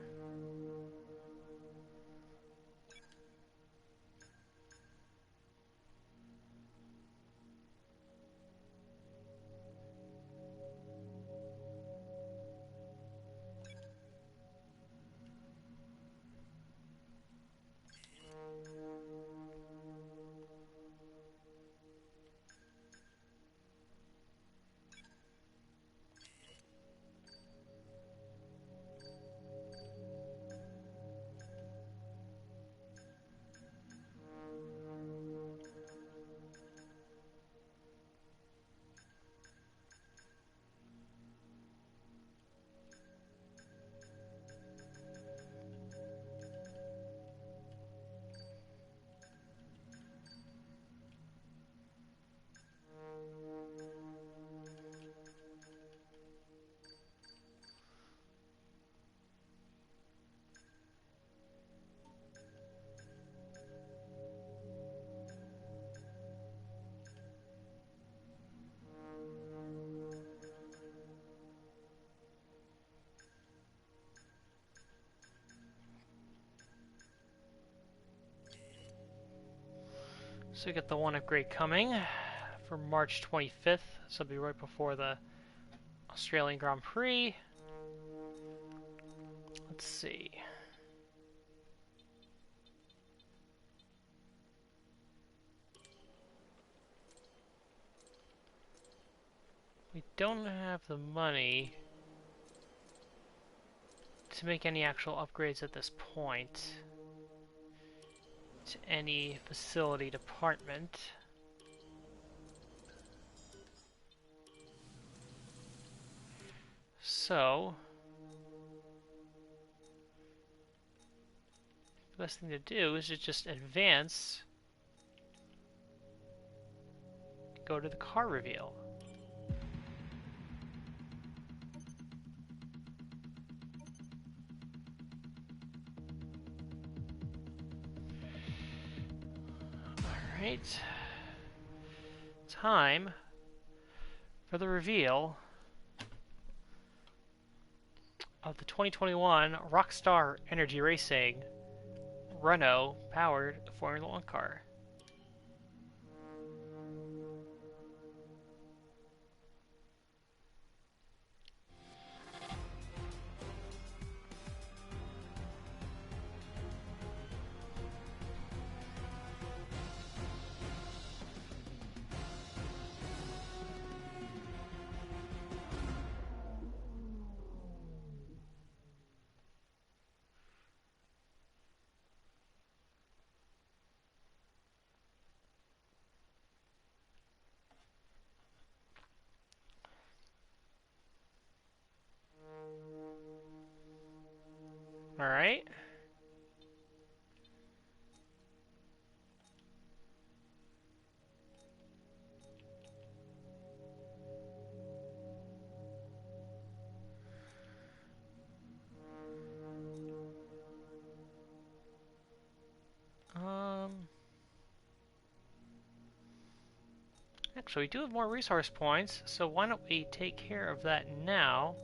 So we got the one upgrade coming for March 25th. So it'll be right before the Australian Grand Prix. Let's see. We don't have the money to make any actual upgrades at this point to any facility department. So the best thing to do is to just advance, go to the car reveal. Alright, time for the reveal of the 2021 Rockstar Energy Racing Renault powered Formula 1 car. Alright. Actually, we do have more resource points, so why don't we take care of that now?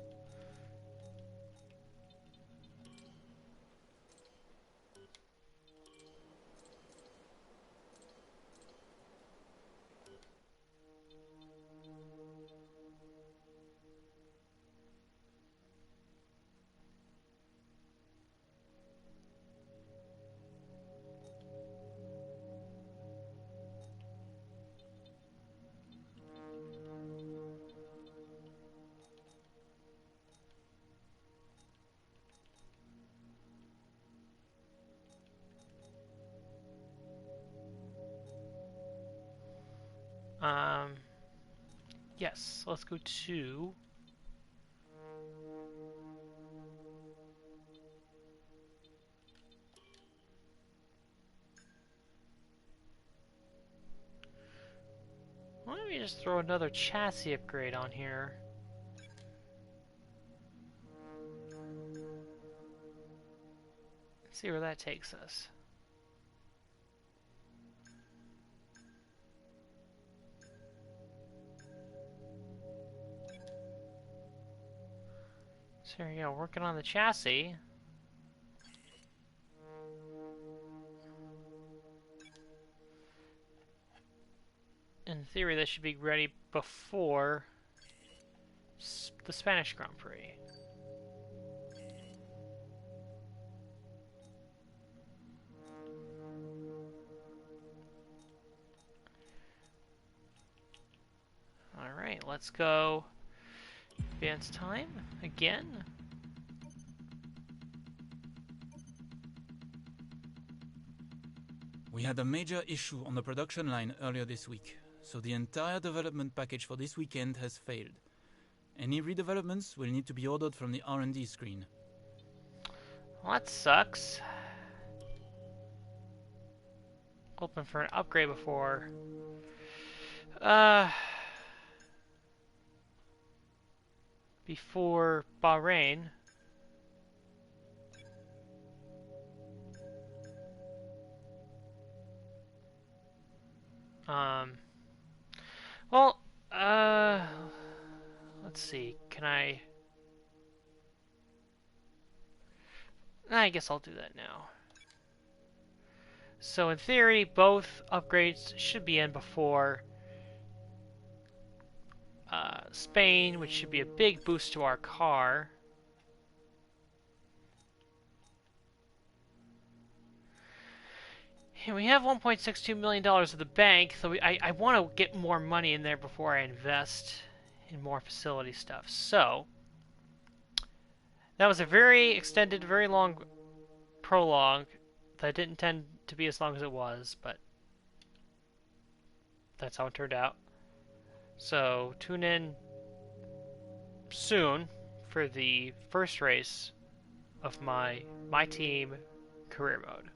Yes, let's go to... Why don't we just throw another chassis upgrade on here? See where that takes us. So there you go, working on the chassis. In theory, that should be ready before the Spanish Grand Prix. Alright, let's go advance time again. We had a major issue on the production line earlier this week, so the entire development package for this weekend has failed. Any redevelopments will need to be ordered from the R&D screen. Well, that sucks. Hoping for an upgrade before. Before Bahrain. Well, let's see. Can I guess I'll do that now. So in theory, both upgrades should be in before Spain, which should be a big boost to our car. And we have $1.62 million at the bank, so I want to get more money in there before I invest in more facility stuff. So, that was a very extended, very long prologue that didn't intend to be as long as it was, but that's how it turned out. So, tune in soon for the first race of my team career mode.